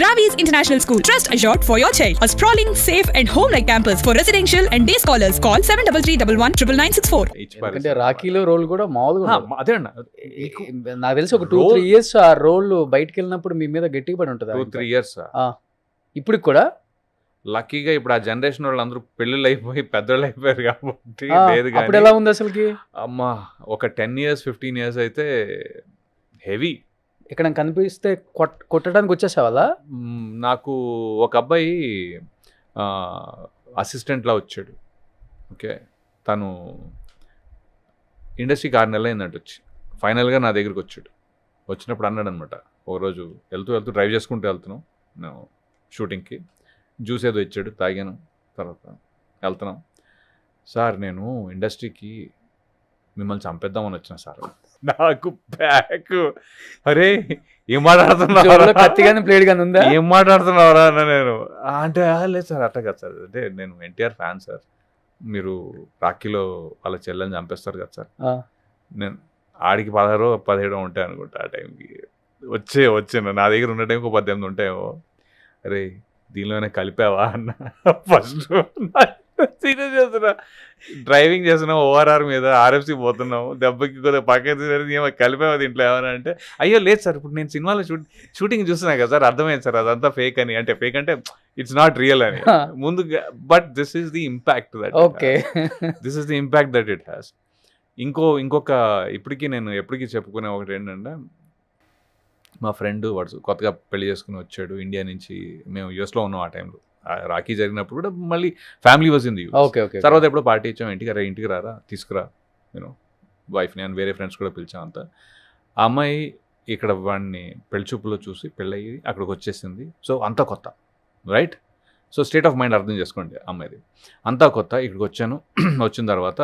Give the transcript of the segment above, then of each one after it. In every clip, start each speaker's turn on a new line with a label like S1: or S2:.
S1: Ravi's International School. Trust assured for your child. A sprawling, safe and home-like campus for residential and day scholars. Call 7331
S2: ఎందుకంటే రాఖీలో role కూడా మామూలుగా ఉండదు.
S3: అదే అన్న
S2: నాకు తెలిసి ఒక 2-3 years ఆ రోల్ బయటకు వెళ్ళినప్పుడు మీ మీద గట్టిగా పడి ఉంటుంది.
S3: 2-3 years
S2: ఇప్పుడు కూడా
S3: లక్కీగా ఇప్పుడు ఆ జనరేషన్ వాళ్ళు అందరూ పెళ్ళిళ్ళు అయిపోయి పెద్దోళ్ళు అయిపోయారు కాబట్టి లేదు.
S2: అప్పుడు ఎలా ఉంది అసలుకి?
S3: అమ్మా ఒక 10 years 15 years అయితే హెవీ.
S2: ఇక్కడ కనిపిస్తే కొట్టడానికి వచ్చేసావాలా?
S3: నాకు ఒక అబ్బాయి అసిస్టెంట్లా వచ్చాడు. ఓకే, తను ఇండస్ట్రీకి 6 నెలలు అయిందంట వచ్చి. ఫైనల్గా నా దగ్గరికి వచ్చాడు. వచ్చినప్పుడు అన్నాడు అనమాట, ఒకరోజు వెళ్తూ డ్రైవ్ చేసుకుంటూ వెళ్తున్నాం నేను షూటింగ్కి. జ్యూస్ ఏదో ఇచ్చాడు, తాగాను. తర్వాత వెళ్తున్నాం. సార్ నేను ఇండస్ట్రీకి మిమ్మల్ని చంపేద్దామని వచ్చిన సార్. నాకు బ్యాక్ అరే ఏం మాట్లాడుతున్నావు,
S2: కత్తిగానే ప్లేట్ గానే ఉందా,
S3: ఏం మాట్లాడుతున్నావురా అన్న. నేను అంటే లేదు సార్ అట్లా కదా సార్, అంటే నేను ఎన్టీఆర్ ఫ్యాన్ సార్, మీరు రాఖీలో వాళ్ళ చెల్లెని చంపేస్తారు కదా సార్. నేను ఆడికి 16-17 ఉంటాయి అనుకుంటా ఆ టైంకి. వచ్చాను నా దగ్గర ఉన్న టైంకి 18 ఉంటాయేమో. అరే దీనిలోనే కలిపావా అన్న. ఫస్ట్ సీరియస్ చేస్తున్నా, డ్రైవింగ్ చేస్తున్నాం ఓఆర్ఆర్ మీద, ఆర్ఎఫ్సి పోతున్నాం, దెబ్బకి కొద్దిగా పక్కన కలిపావా దీంట్లో ఏమన్నా అంటే, అయ్యో లేదు సార్ ఇప్పుడు నేను సినిమాలో షూటింగ్ చూస్తున్నా కదా సార్, అర్థమైంది సార్ అదంతా ఫేక్ అని. అంటే ఫేక్ అంటే ఇట్స్ నాట్ రియల్ అని ముందు, but this is the impact that it has. ఇంకొక ఇప్పటికీ నేను ఎప్పటికీ చెప్పుకునే ఒకటి ఏంటంటే, మా ఫ్రెండ్ వాడు కొత్తగా పెళ్లి చేసుకుని వచ్చాడు ఇండియా నుంచి. మేము యూఎస్లో ఉన్నాం ఆ టైంలో, రాఖీ జరిగినప్పుడు కూడా మళ్ళీ family was in the US. తర్వాత ఎప్పుడో పార్టీ ఇచ్చాం, ఇంటికి రారా తీసుకురా నేను వైఫ్ని అని వేరే ఫ్రెండ్స్ కూడా పిలిచాం అంతా. ఆ అమ్మాయి ఇక్కడ వాడిని పెళ్లి చూపులో చూసి పెళ్ళయ్యి అక్కడికి వచ్చేసింది. సో అంతా కొత్త, right? So state of mind అర్థం చేసుకోండి అమ్మాయిది. అంతా కొత్త. ఇక్కడికి వచ్చాను. వచ్చిన తర్వాత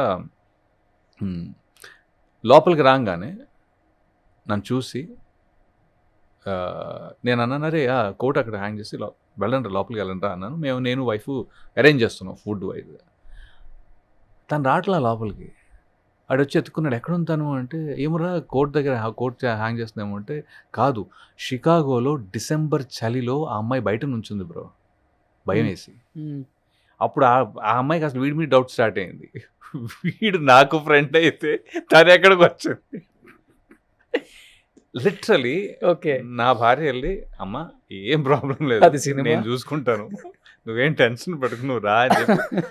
S3: లోపలికి రాగానే నన్ను చూసి నేను అన్నాను, అరే కోట్ అక్కడ హ్యాంగ్ చేసి వెళ్ళండి లోపలికి వెళ్ళండి అన్నాను. నేను వైఫ్ అరేంజ్ చేస్తున్నాం ఫుడ్ వైజ్. తను రావట్లా లోపలికి. ఆడు వచ్చి ఎత్తుకున్నాడు, ఎక్కడ ఉంటాను అంటే, ఏమరా కోట్ దగ్గర కోట్ హ్యాంగ్ చేస్తున్నాము అంటే, కాదు షికాగోలో డిసెంబర్ చలిలో ఆ అమ్మాయి బయట నుంచుంది బ్రో, భయం వేసి. అప్పుడు ఆ అమ్మాయికి అసలు వీడి మీద డౌట్ స్టార్ట్ అయింది. వీడు నాకు ఫ్రెండ్ అయితే తను ఎక్కడికి వచ్చింది. లిటరలీ
S2: ఓకే,
S3: నా భార్య వెళ్ళి, అమ్మ ఏం ప్రాబ్లం లేదు, నేను చూసుకుంటాను, నువ్వేం టెన్షన్ పడుకు, నువ్వు రా అని చెప్పి.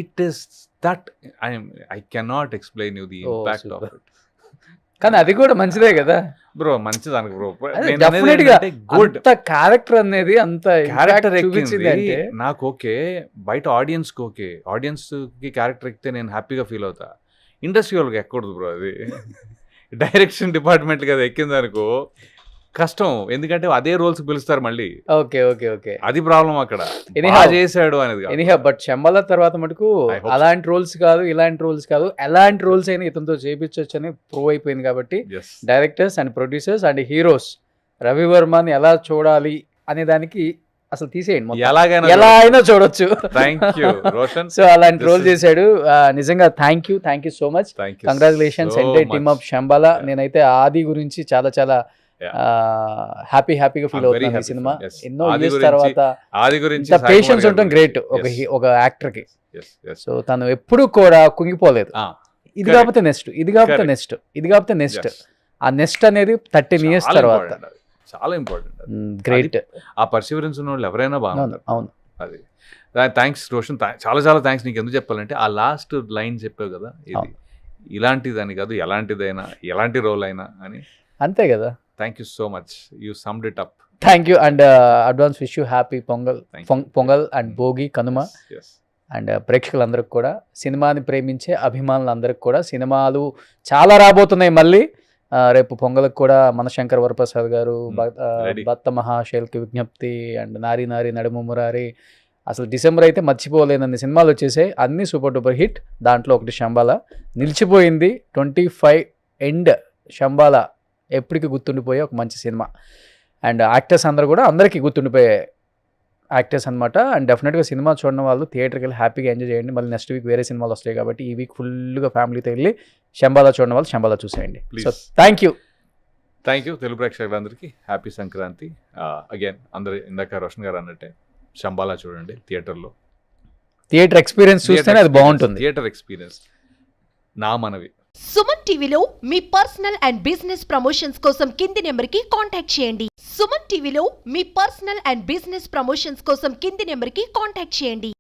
S3: It is that I cannot explain you the impact of it.
S2: కానీ అది కూడా మంచిదే కదా
S3: బ్రో, మంచిది అనుకో బ్రో.
S2: గుడ్ క్యారెక్టర్ అనేది అంత
S3: క్యారెక్టర్ ఎక్కింది నాకు. ఓకే, బయట ఆడియన్స్కి ఓకే, ఆడియన్స్కి క్యారెక్టర్ ఎక్కితే నేను హ్యాపీగా ఫీల్ అవుతా. ఇండస్ట్రీ వాళ్ళకి ఎక్కకూడదు బ్రో. అది డైరెక్షన్ డిపార్ట్మెంట్ కదా ఎక్కింది అనుకో కష్టం, ఎందుకంటే అదే రోల్స్ పిలుస్తారు మళ్ళీ.
S2: ఓకే ఓకే ఓకే,
S3: అది ప్రాబ్లం అక్కడ చేశాడు అనేది.
S2: ఎనీహా బట్ శంబాల తర్వాత మటుకు అలాంటి రోల్స్ కాదు, ఇలాంటి రోల్స్ కాదు, ఎలాంటి రోల్స్ అయినా ఇతనితో చేయించవచ్చు అని ప్రూవ్ అయిపోయింది. కాబట్టి directors and producers and heroes రవివర్మని ఎలా చూడాలి అనే దానికి అసలు తీసేయండి, ఎలా అయినా చూడొచ్చు. సో అలాంటి రోల్ చేశాడు. నిజంగా thank you so much, congratulations entire team of Shambhala. నేనైతే ఆది గురించి చాలా హ్యాపీగా ఫీల్ అవుతున్నాను. ఈ సినిమా ఎన్నో ఇయర్స్ తర్వాత పేషెన్స్ ఉండటం గ్రేట్ ఒక యాక్టర్ కి. సో తను ఎప్పుడు కూడా కుంగిపోలేదు. ఇది కాకపోతే నెక్స్ట్, ఇది కాకపోతే నెక్స్ట్, ఇది కాకపోతే నెక్స్ట్, ఆ నెక్స్ట్ అనేది 13 years తర్వాత
S3: చాలా ఇంపార్టెంట్.
S2: గ్రేట్.
S3: ఆ పర్సివరెన్స్ ఉన్న వాళ్ళు ఎవరైనా బాగుంది.
S2: అవును,
S3: అది థ్యాంక్స్ రోషన్, చాలా థ్యాంక్స్. నీకు ఎందుకు చెప్పాలంటే ఆ లాస్ట్ లైన్ చెప్పావు కదా, ఇది ఇలాంటిదని కాదు, ఎలాంటిదైనా ఎలాంటి రోల్ అయినా అని.
S2: అంతే కదా.
S3: Thank you so much, you summed it up.
S2: Thank you and advance wish you happy Pongal and Bhogi Kanuma. And ప్రేక్షకులందరికి కూడా, సినిమాని ప్రేమించే అభిమానులందరికి కూడా, సినిమాలు చాలా రాబోతున్నాయి మళ్ళీ. రేపు పొంగలకు కూడా మనశంకర్ వరప్రసాద్ గారు, భక్త మహాశైల్కి విజ్ఞప్తి అండ్ నారీ నడుము మురారి, అసలు డిసెంబర్ అయితే మర్చిపోలేనన్ని సినిమాలు వచ్చేసాయి. అన్నీ సూపర్ డూపర్ హిట్. దాంట్లో ఒకటి శంబాల నిలిచిపోయింది. 25 ఎండ్ శంబాల ఎప్పటికీ గుర్తుండిపోయే ఒక మంచి సినిమా. అండ్ యాక్టర్స్ అందరూ కూడా అందరికీ గుర్తుండిపోయే యాక్టర్స్ అనమాట. అండ్ డెఫినెట్గా సినిమా చూడడం వాళ్ళు థియేటర్కి వెళ్ళి హ్యాపీగా ఎంజాయ్ చేయండి. మళ్ళీ నెక్స్ట్ వీక్ వేరే సినిమాలు వస్తాయి కాబట్టి ఈ వీక్ ఫుల్గా ఫ్యామిలీతో వెళ్ళి శంబాల చూడడం వాళ్ళు శంబాల చూసేయండి. So thank you.
S3: Thank you Telugu ప్రేక్షకులందరికీ హ్యాపీ సంక్రాంతి. అగైన్ అందరు ఇందాక రోషన్ గారు అన్నట్టే శంబాలా చూడండి థియేటర్లో.
S2: థియేటర్ ఎక్స్పీరియన్స్ చూస్తేనే అది బాగుంటుంది.
S3: థియేటర్ ఎక్స్పీరియన్స్ నా మనవి.
S4: సుమన్ టీవీలో మీ పర్సనల్ అండ్ బిజినెస్ ప్రమోషన్స్ కోసం కింది నెంబర్కి కాంటాక్ట్ చేయండి. సుమన్ టీవీలో మీ పర్సనల్ అండ్ బిజినెస్ ప్రమోషన్స్ కోసం కింది నెంబర్కి కాంటాక్ట్ చేయండి.